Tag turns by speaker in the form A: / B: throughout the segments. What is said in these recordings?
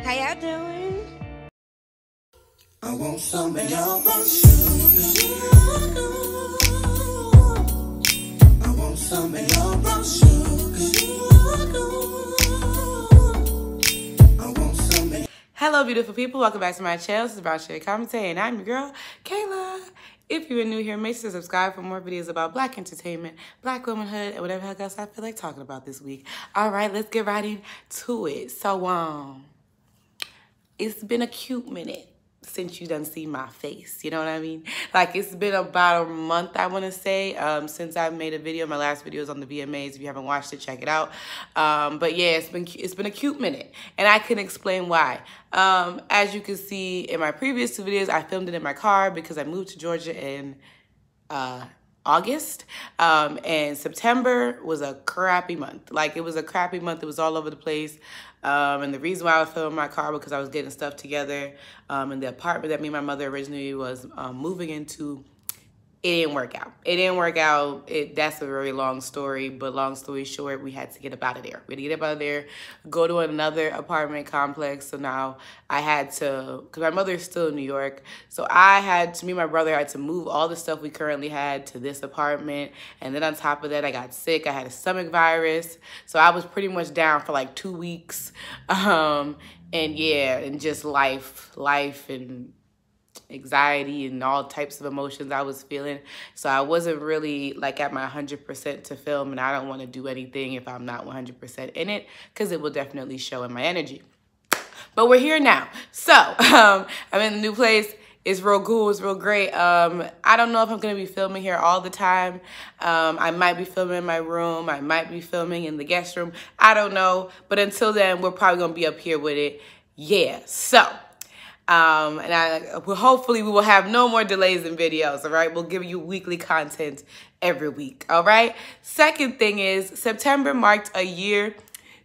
A: How y'all doing?
B: I want some of your brown sugar. I want some of your brown sugar. I want some of.
C: Hello, beautiful people. Welcome back to my channel. This is Brownsugar Commentary, and I'm your girl, Kayla. If you're new here, make sure to subscribe for more videos about Black entertainment, Black womanhood, and whatever else I feel like talking about this week. All right, let's get right into it. So, it's been a cute minute since you done seen my face, you know what I mean? Like, it's been about a month, I want to say, since I made a video. My last video is on the VMAs. If you haven't watched it, check it out. But yeah, it's been a cute minute, and I can explain why. As you can see in my previous two videos, I filmed it in my car because I moved to Georgia in August, and September was a crappy month. Like, it was a crappy month. It was all over the place. And the reason why I was filming my car because I was getting stuff together in the apartment that me and my mother originally was moving into. It didn't work out. It didn't work out. That's a very long story, but long story short, we had to get up out of there. We had to get up out of there, go to another apartment complex. So now I had to, because my mother is still in New York, so I had to, me and my brother had to move all the stuff we currently had to this apartment. And then on top of that, I got sick. I had a stomach virus. So I was pretty much down for like 2 weeks. And yeah, and just life and anxiety and all types of emotions I was feeling. So I wasn't really like at my 100% to film, and I don't want to do anything if I'm not 100% in it, because it will definitely show in my energy. But we're here now. So I'm in a new place. It's real cool. It's real great. I don't know if I'm going to be filming here all the time. I might be filming in my room. I might be filming in the guest room. I don't know. But until then, we're probably going to be up here with it. Yeah. So hopefully we will have no more delays in videos, all right? We'll give you weekly content every week, all right? Second thing is, September marked a year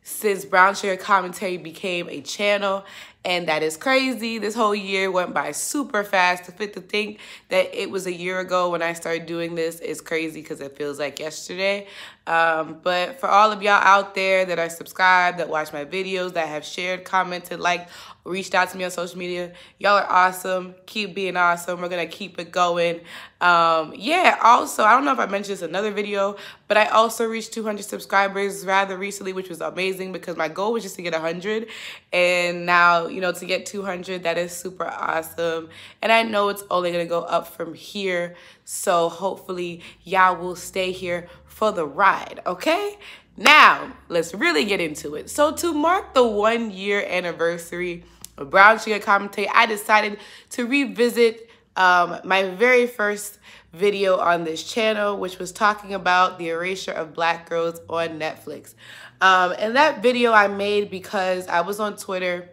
C: since Brownsugar Commentary became a channel, and that is crazy. This whole year went by super fast. To think that it was a year ago when I started doing this is crazy because it feels like yesterday. But for all of y'all out there that are subscribed, that watch my videos, that have shared, commented, liked, reached out to me on social media, y'all are awesome. Keep being awesome. We're gonna keep it going. Yeah, also, I don't know if I mentioned this in another video, but I also reached 200 subscribers rather recently, which was amazing because my goal was just to get 100. And now, you know, to get 200, that is super awesome. And I know it's only gonna go up from here. So hopefully y'all will stay here for the ride, okay? Now, let's really get into it. So to mark the 1 year anniversary of Brownsugar Commentary, I decided to revisit my very first video on this channel, which was talking about the erasure of Black girls on Netflix. And that video I made because I was on Twitter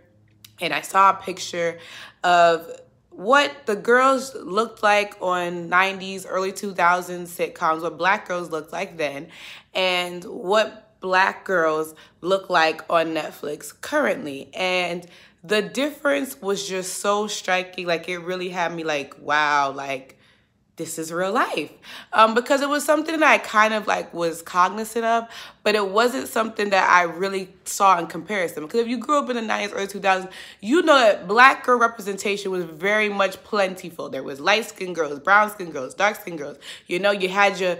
C: and I saw a picture of what the girls looked like on 90s, early 2000s sitcoms, what Black girls looked like then, and what Black girls look like on Netflix currently. And the difference was just so striking. Like, it really had me like, wow, like, this is real life. Because it was something that I kind of like was cognizant of, but it wasn't something that I really saw in comparison. Because if you grew up in the 90s, early 2000s, you know that Black girl representation was very much plentiful. There was light-skinned girls, brown-skinned girls, dark-skinned girls. You know, you had your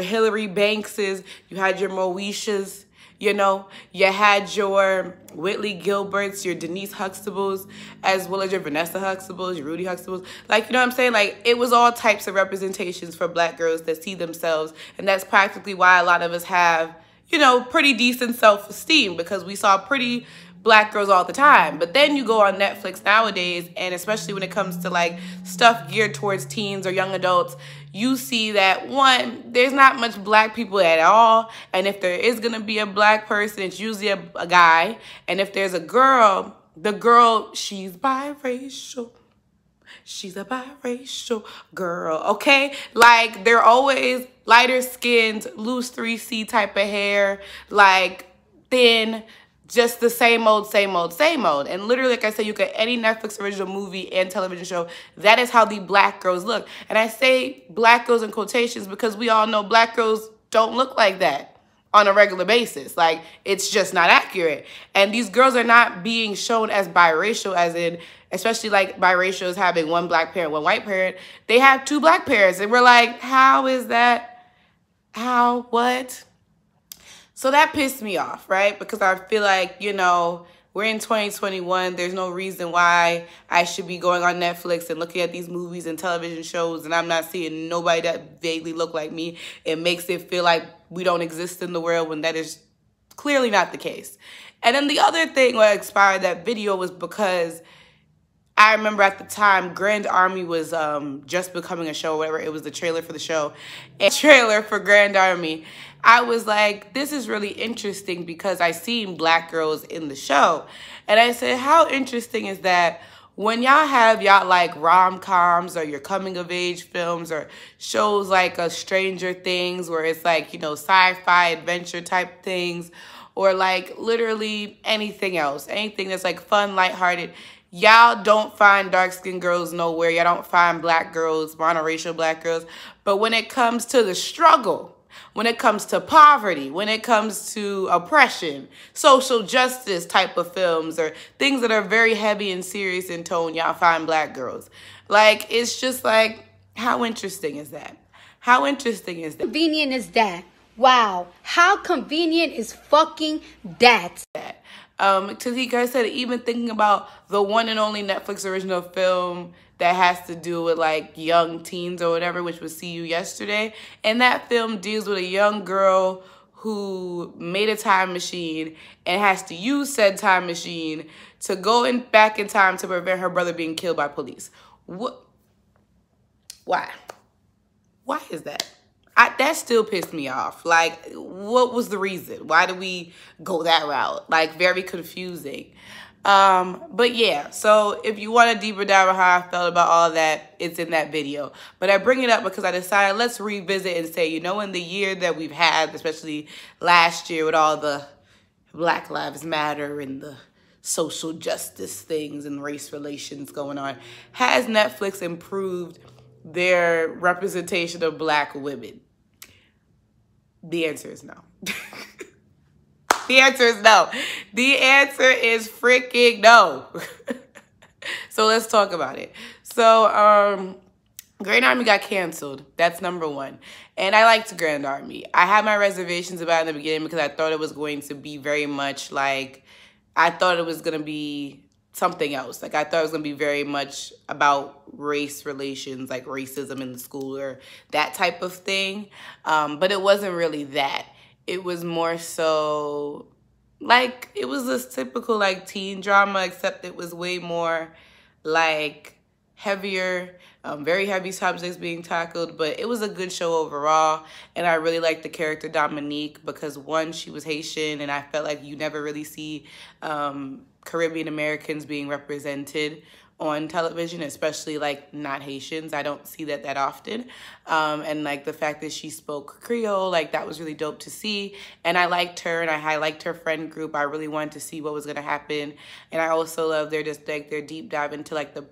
C: Hillary Bankses, you had your Moeshas. You know, you had your Whitley Gilberts, your Denise Huxtables, as well as your Vanessa Huxtables, your Rudy Huxtables. Like, you know what I'm saying? Like, it was all types of representations for Black girls that see themselves. And that's practically why a lot of us have, you know, pretty decent self-esteem, because we saw pretty Black girls all the time. But then you go on Netflix nowadays, and especially when it comes to like stuff geared towards teens or young adults, you see that, one, there's not much Black people at all. And if there is going to be a Black person, it's usually a guy. And if there's a girl, the girl, she's biracial. She's a biracial girl, okay? Like, they're always lighter skinned, loose 3C type of hair, like thin, just the same old, same old, same old. And literally, like I said, you get any Netflix original movie and television show, that is how the Black girls look. And I say Black girls in quotations because we all know Black girls don't look like that. on a regular basis. Like, it's just not accurate. And these girls are not being shown as biracial, as in, especially like biracial is having one black parent, one white parent. They have two black parents. And we're like, how is that? How? What? So that pissed me off, right? Because I feel like, you know, we're in 2021. There's no reason why I should be going on Netflix and looking at these movies and television shows and I'm not seeing nobody that vaguely look like me. It makes it feel like we don't exist in the world when that is clearly not the case. And then the other thing that inspired that video was because I remember at the time, Grand Army was just becoming a show, whatever. It was the trailer for the show. And trailer for Grand Army. I was like, this is really interesting because I seen black girls in the show. And I said, how interesting is that when y'all have y'all like rom-coms or your coming-of-age films or shows like Stranger Things where it's like, you know, sci-fi adventure type things or like literally anything else, anything that's like fun, lighthearted, y'all don't find dark-skinned girls nowhere. Y'all don't find black girls, monoracial black girls. But when it comes to the struggle, when it comes to poverty, when it comes to oppression, social justice type of films or things that are very heavy and serious in tone, y'all find black girls. Like, it's just like, how interesting is that? How interesting is that?
A: Convenient is that? Wow. How convenient is fucking that?
C: Tazika said, even thinking about the one and only Netflix original film that has to do with like young teens or whatever, which was See You Yesterday. And that film deals with a young girl who made a time machine and has to use said time machine to go back in time to prevent her brother being killed by police. What? Why? Why is that? That still pissed me off. Like, what was the reason? Why did we go that route? Like, very confusing. But yeah, so if you want a deeper dive on how I felt about all of that, it's in that video. But I bring it up because I decided let's revisit and say, you know, in the year that we've had, especially last year with all the Black Lives Matter and the social justice things and race relations going on, has Netflix improved their representation of black women? The answer is no. The answer is no. The answer is freaking no. So let's talk about it. So Grand Army got canceled. That's number one. And I liked Grand Army. I had my reservations about it in the beginning because I thought it was going to be very much like, I thought it was going to be something else. Like, I thought it was going to be very much about race relations, like racism in the school or that type of thing. But it wasn't really that. It was more so like, it was this typical like teen drama, except it was way more like heavier, very heavy subjects being tackled, but it was a good show overall. And I really liked the character Dominique because one, she was Haitian, and I felt like you never really see Caribbean Americans being represented on television, especially like not Haitians. I don't see that often. And like the fact that she spoke Creole, like that was really dope to see. And I liked her, and I liked her friend group. I really wanted to see what was gonna happen. And I also love their deep dive into like the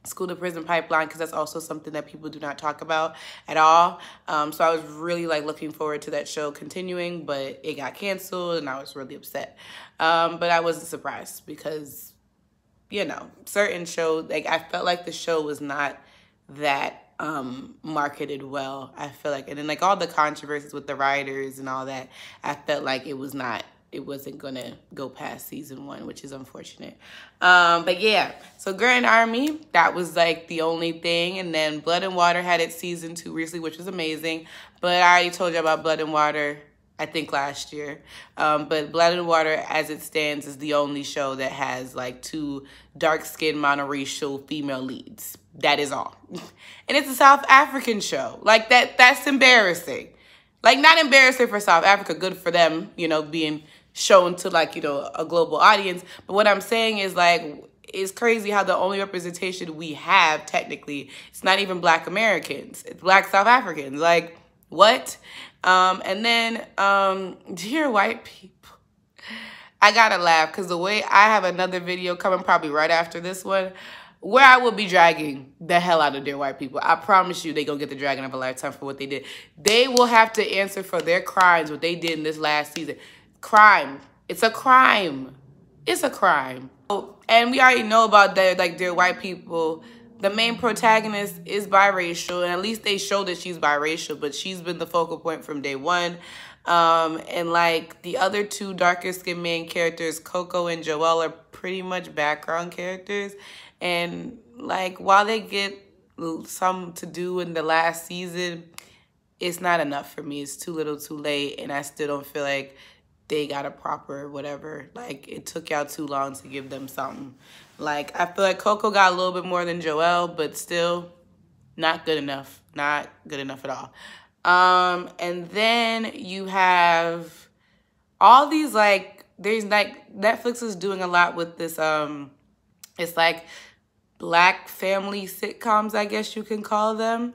C: school to prison pipeline, because that's also something that people do not talk about at all. So I was really like looking forward to that show continuing, but it got canceled and I was really upset. But I wasn't surprised because, you know, certain shows, like I felt like the show was not that marketed well, I feel like. And then like all the controversies with the writers and all that, I felt like it wasn't gonna go past season 1, which is unfortunate. But yeah, so Grand Army, that was like the only thing. And then Blood and Water had its season 2 recently, which was amazing. But I already told you about Blood and Water, I think last year. But Blood and Water, as it stands, is the only show that has like 2 dark-skinned monoracial female leads. That is all. And it's a South African show. Like that's embarrassing. Like, not embarrassing for South Africa, good for them, you know, being shown to like, you know, a global audience. But what I'm saying is like, it's crazy how the only representation we have technically, it's not even Black Americans, it's Black South Africans. Like, what? And then, dear white people, I gotta laugh because the way I have another video coming probably right after this one. where I will be dragging the hell out of their white people. I promise you they gonna get the dragon of a lifetime for what they did. They will have to answer for their crimes, what they did in this last season. Crime. It's a crime. It's a crime. And we already know about that, like, their white people. The main protagonist is biracial, and at least they show that she's biracial, but she's been the focal point from day one. And like the other two darker skinned main characters, Coco and Joelle, are pretty much background characters. And like, while they get some to do in the last season, it's not enough for me. It's too little too late, and I still don't feel like they got a proper whatever. Like, it took y'all too long to give them something. Like, I feel like Coco got a little bit more than Joelle, but still not good enough. Not good enough at all. And then you have all these, like, there's like, Netflix is doing a lot with this, it's like black family sitcoms, I guess you can call them.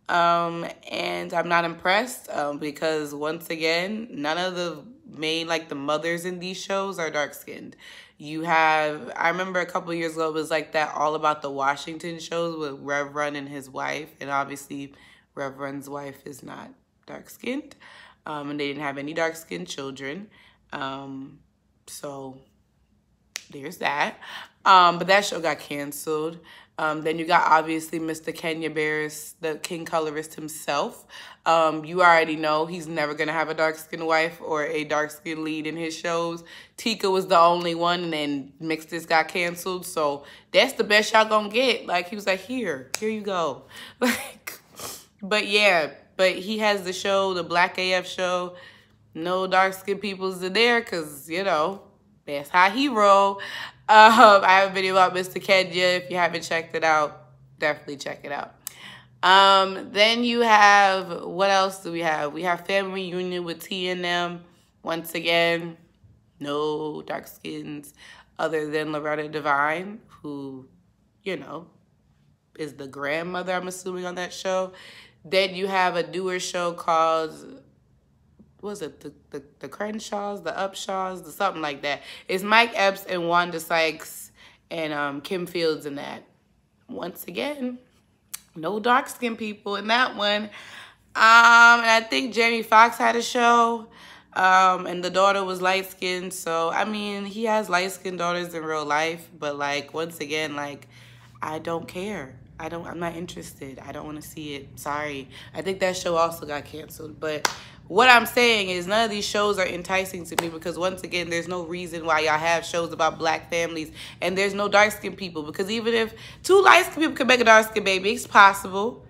C: And I'm not impressed, because once again, none of the main, like, the mothers in these shows are dark-skinned. You have, I remember a couple years ago, it was like that All About the Washington shows with Rev Run and his wife. And obviously, Rev Run's wife is not dark-skinned. And they didn't have any dark-skinned children. So there's that. But that show got canceled. Then you got, obviously, Mr. Kenya Barris, the king colorist himself. You already know he's never going to have a dark-skinned wife or a dark-skinned lead in his shows. Tika was the only one, and then Mixed This got canceled. So that's the best y'all going to get. Like, he was like, here you go. Like, but yeah, but he has the show, the Black AF show. No dark-skinned peoples in there because, you know, that's how he roll. I have a video about Mr. Kenya. If you haven't checked it out, definitely check it out. Then you have, what else do we have? We have Family Reunion with T and them. Once again, no dark skins other than Loretta Devine, who, you know, is the grandmother, I'm assuming, on that show. Then you have a newer show called, what was it, the Crenshaws, the Upshaws, the something like that. It's Mike Epps and Wanda Sykes and Kim Fields in that. Once again, no dark-skinned people in that one. And I think Jamie Foxx had a show, and the daughter was light-skinned. So, I mean, he has light-skinned daughters in real life, but, like, once again, like, I don't care. I'm not interested. I don't want to see it. Sorry. I think that show also got canceled. But what I'm saying is none of these shows are enticing to me because, once again, there's no reason why y'all have shows about black families and there's no dark-skinned people. Because even if two light-skinned people can make a dark-skinned baby, it's possible.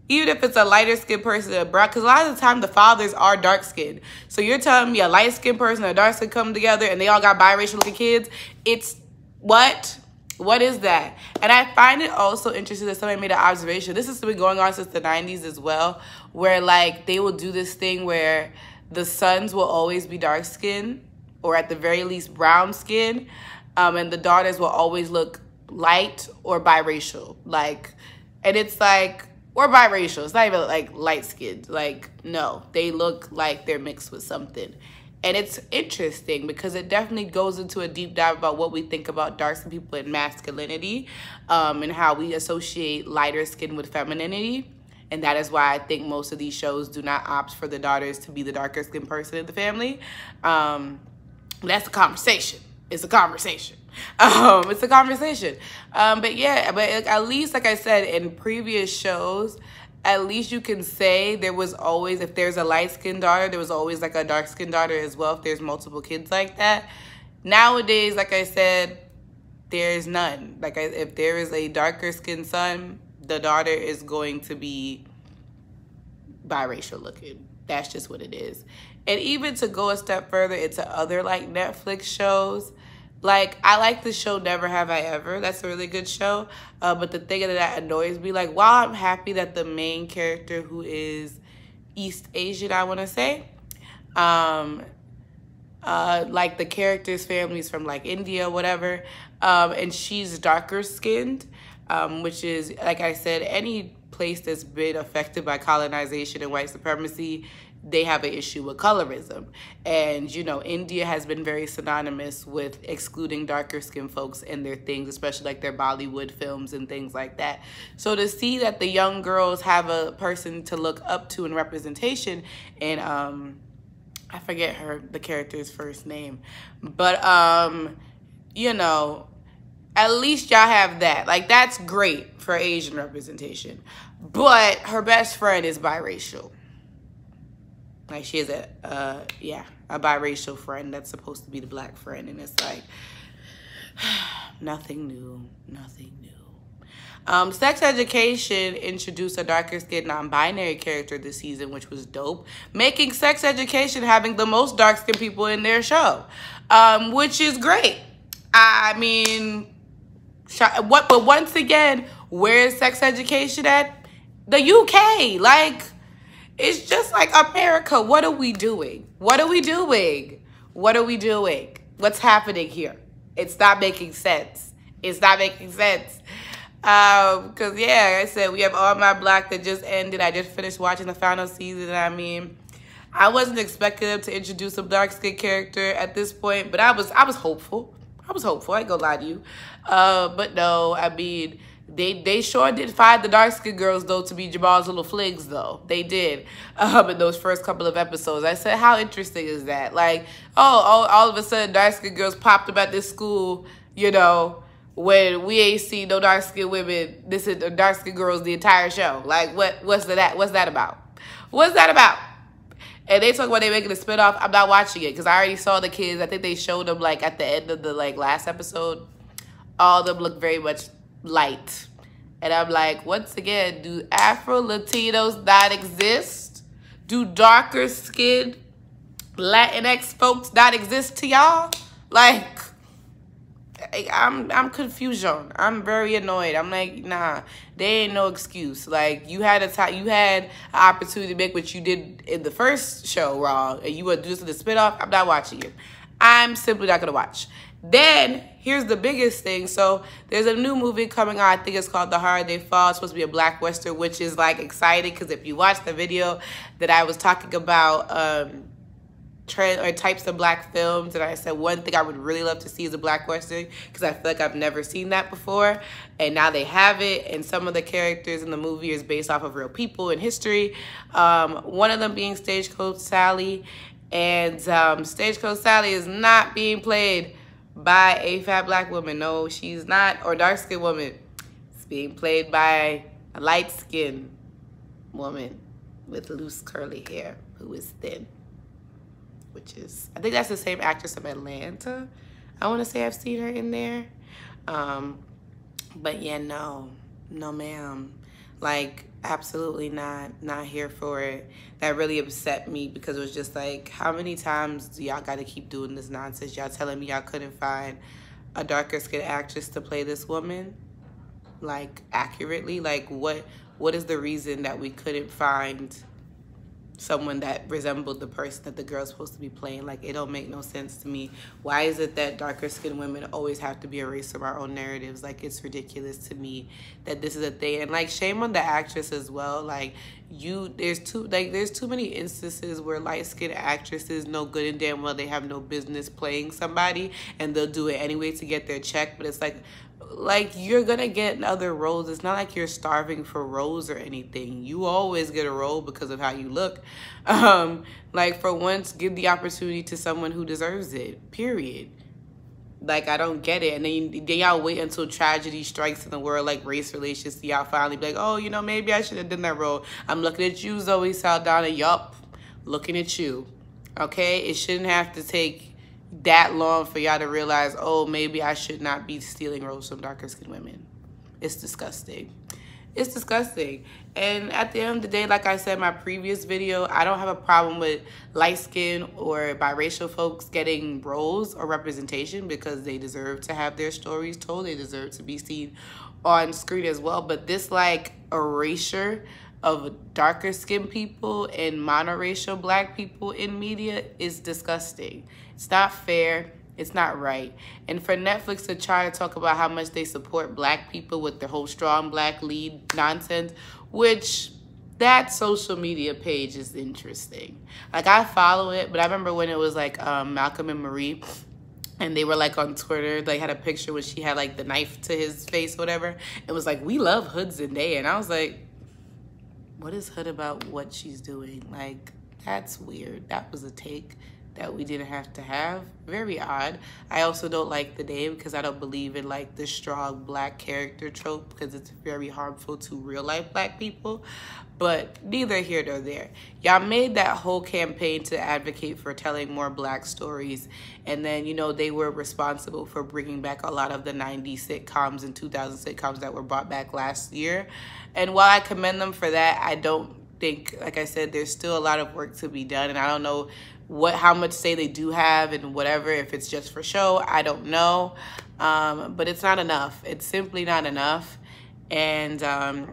C: Even if it's a lighter-skinned person, a brown, because a lot of the time the fathers are dark-skinned. So you're telling me a light-skinned person and a dark-skinned come together and they all got biracial-looking kids? It's what? What is that? And I find it also interesting that somebody made an observation. This has been going on since the 90s as well, where, like, they will do this thing where the sons will always be dark-skinned or at the very least brown skin, and the daughters will always look light or biracial. Like, and it's like, or biracial. It's not even, like, light-skinned. Like, no. They look like they're mixed with something. And it's interesting because it definitely goes into a deep dive about what we think about dark-skinned people and masculinity, and how we associate lighter skin with femininity. And that is why I think most of these shows do not opt for the daughters to be the darker skinned person in the family. That's a conversation. It's a conversation. It's a conversation. But yeah, but at least, like I said, in previous shows, at least you can say there was always, if there's a light-skinned daughter, there was always like a dark-skinned daughter as well if there's multiple kids like that. Nowadays, like I said, there's none. Like, if there is a darker-skinned son, the daughter is going to be biracial looking. That's just what it is. And even to go a step further into other, like, Netflix shows, like, I like the show Never Have I Ever. That's a really good show. But the thing that annoys me, like, while I'm happy that the main character, who is East Asian, I want to say, like, the character's family is from, like, India, whatever, and she's darker skinned, which is, like I said, any place that's been affected by colonization and white supremacy, they have an issue with colorism. And, you know, India has been very synonymous with excluding darker skinned folks in their things, especially like their Bollywood films and things like that. So to see that the young girls have a person to look up to in representation, and I forget the character's first name, but you know, at least y'all have that. Like, that's great for Asian representation. But her best friend is biracial. Like, she has a biracial friend that's supposed to be the black friend. And it's like, nothing new, nothing new. Sex Education introduced a darker-skinned non-binary character this season, which was dope, making Sex Education having the most dark-skinned people in their show, which is great. I mean, but once again, where is Sex Education at? The UK. Like, it's just like America. What are we doing? What are we doing? What are we doing? What's happening here? It's not making sense. It's not making sense. Because, yeah, like I said, we have All My Black that just ended. I just finished watching the final season. I mean, I wasn't expecting them to introduce a dark-skinned character at this point, but I was hopeful. I ain't gonna lie to you. But no, I mean, they sure did find the dark-skinned girls, though, to be Jamal's little fligs, though. They did, in those first couple of episodes. I said, how interesting is that? Like, all of a sudden, dark-skinned girls popped up at this school, you know, when we ain't seen no dark-skinned women. This is dark-skinned girls the entire show. Like, what's that about? What's that about? And they talk about they making a spinoff. I'm not watching it because I already saw the kids. I think they showed them like at the end of the like last episode. All of them look very much light. And I'm like, once again, do Afro-Latinos not exist? Do darker skinned Latinx folks not exist to y'all? Like, I'm confusion. I'm very annoyed. I'm like, nah, there ain't no excuse. Like, you had an opportunity to make what you did in the first show wrong, and you would do this in the spinoff. I'm not watching it. I'm simply not gonna watch. Then here's the biggest thing. So there's a new movie coming out. I think it's called The Harder They Fall. It's supposed to be a black western, which is like exciting because if you watch the video that I was talking about, types of black films, and I said one thing I would really love to see is a black western because I feel like I've never seen that before, and now they have it. And some of the characters in the movie is based off of real people in history, one of them being Stagecoach Sally. And Stagecoach Sally is not being played by a fat black woman. No, she's not. Or dark-skinned woman. It's being played by a light-skinned woman with loose curly hair who is thin. Which is, I think that's the same actress from Atlanta. I want to say I've seen her in there. But yeah, no ma'am. Like, absolutely not here for it. That really upset me because it was just like, how many times do y'all got to keep doing this nonsense? Y'all telling me y'all couldn't find a darker skinned actress to play this woman, like, accurately? Like, what is the reason that we couldn't find someone that resembled the person that the girl's supposed to be playing? Like, it don't make no sense to me. Why is it that darker skinned women always have to be erased from our own narratives? Like, it's ridiculous to me that this is a thing. And like, shame on the actress as well. Like, there's too many instances where light-skinned actresses know good and damn well they have no business playing somebody, and they'll do it anyway to get their check. But it's like you're gonna get other roles. It's not like you're starving for roles or anything. You always get a role because of how you look. Like, for once, give the opportunity to someone who deserves it, period. Like, I don't get it. And then y'all wait until tragedy strikes in the world, like race relations, so y'all finally be like, oh, you know, maybe I should have done that role. I'm looking at you, Zoe Saldana. Yup, looking at you. Okay? It shouldn't have to take that long for y'all to realize, oh, maybe I should not be stealing roles from darker skinned women. It's disgusting. It's disgusting. And at the end of the day, like I said in my previous video, I don't have a problem with light-skinned or biracial folks getting roles or representation because they deserve to have their stories told. They deserve to be seen on screen as well. But this, like, erasure of darker skinned people and monoracial black people in media is disgusting. It's not fair. It's not right. And for Netflix to try to talk about how much they support black people with their whole strong black lead nonsense, which that social media page is interesting. Like, I follow it, but I remember when it was like Malcolm and Marie, and they were like on Twitter, they had a picture where she had like the knife to his face or whatever. It was like, we love Hood Zendaya. And I was like, what is Hood about what she's doing? Like, that's weird. That was a take that we didn't have to have. Very odd. I also don't like the name because I don't believe in like the strong black character trope because it's very harmful to real life black people. But neither here nor there. Y'all made that whole campaign to advocate for telling more black stories. And then, you know, they were responsible for bringing back a lot of the 90s sitcoms and 2000 sitcoms that were brought back last year. And while I commend them for that, I don't think, like I said, there's still a lot of work to be done. And I don't know how much say they do have and whatever, if it's just for show, I don't know. But it's not enough. It's simply not enough. And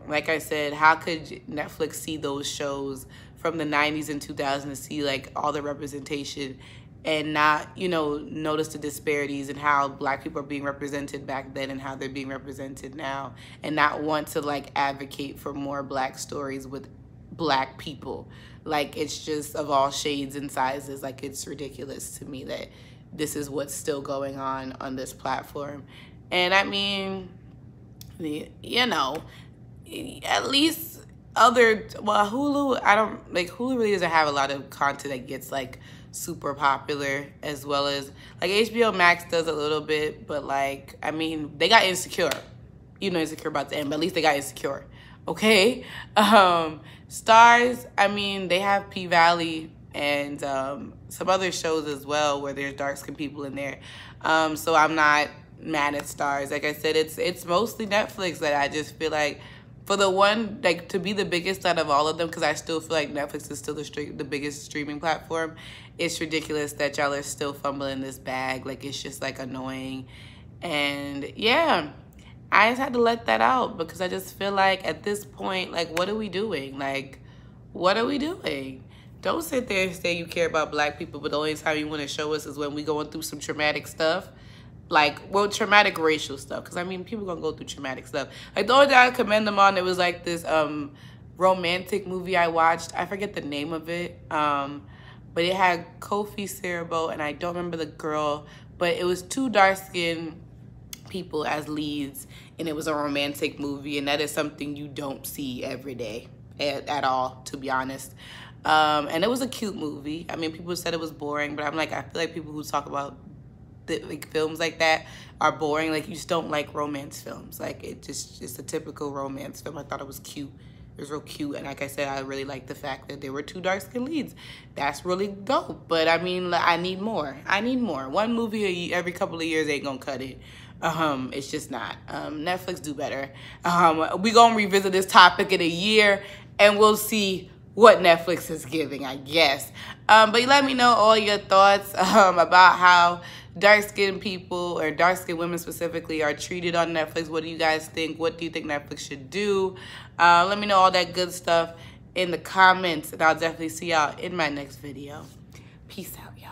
C: like I said, how could Netflix see those shows from the 90s and 2000s and see like all the representation and not, you know, notice the disparities in how black people are being represented back then and how they're being represented now, and not want to like advocate for more black stories with black people? Like, it's just of all shades and sizes. Like, it's ridiculous to me that this is what's still going on this platform. And I mean, you know, at least Hulu, Hulu really doesn't have a lot of content that gets like super popular, as well as like HBO Max does a little bit, but like, I mean, they got Insecure. You know, Insecure about to end, but at least they got Insecure. Okay. Stars, I mean, they have P-Valley and some other shows as well where there's dark-skinned people in there. So I'm not mad at Stars. Like I said, it's mostly Netflix that I just feel like, for the one, like, to be the biggest out of all of them, because I still feel like Netflix is still the biggest streaming platform, it's ridiculous that y'all are still fumbling this bag. Like, it's just, like, annoying. And, yeah, I just had to let that out because I just feel like at this point, like, what are we doing? Like, what are we doing? Don't sit there and say you care about black people, but the only time you want to show us is when we going through some traumatic stuff. Like, well, traumatic racial stuff. Because, I mean, people gonna go through traumatic stuff. Like, the only thing I commend them on, it was, like, this romantic movie I watched. I forget the name of it. But it had Kofi Siriboe, and I don't remember the girl. But it was two dark-skinned people as leads, and it was a romantic movie. And that is something you don't see every day at all, to be honest. And it was a cute movie. I mean, people said it was boring, but I'm like, I feel like people who talk about like films like that are boring. Like, you just don't like romance films. Like, it's a typical romance film. I thought it was cute. It was real cute. And like I said, I really like the fact that there were two dark-skinned leads. That's really dope. But I mean, I need more. I need more. One movie every couple of years ain't gonna cut it. It's just not. Netflix do better. We gonna revisit this topic in a year and we'll see what Netflix is giving, I guess. But let me know all your thoughts about how dark-skinned people, or dark-skinned women specifically, are treated on Netflix. What do you guys think? What do you think Netflix should do? Let me know all that good stuff in the comments, and I'll definitely see y'all in my next video. Peace out, y'all.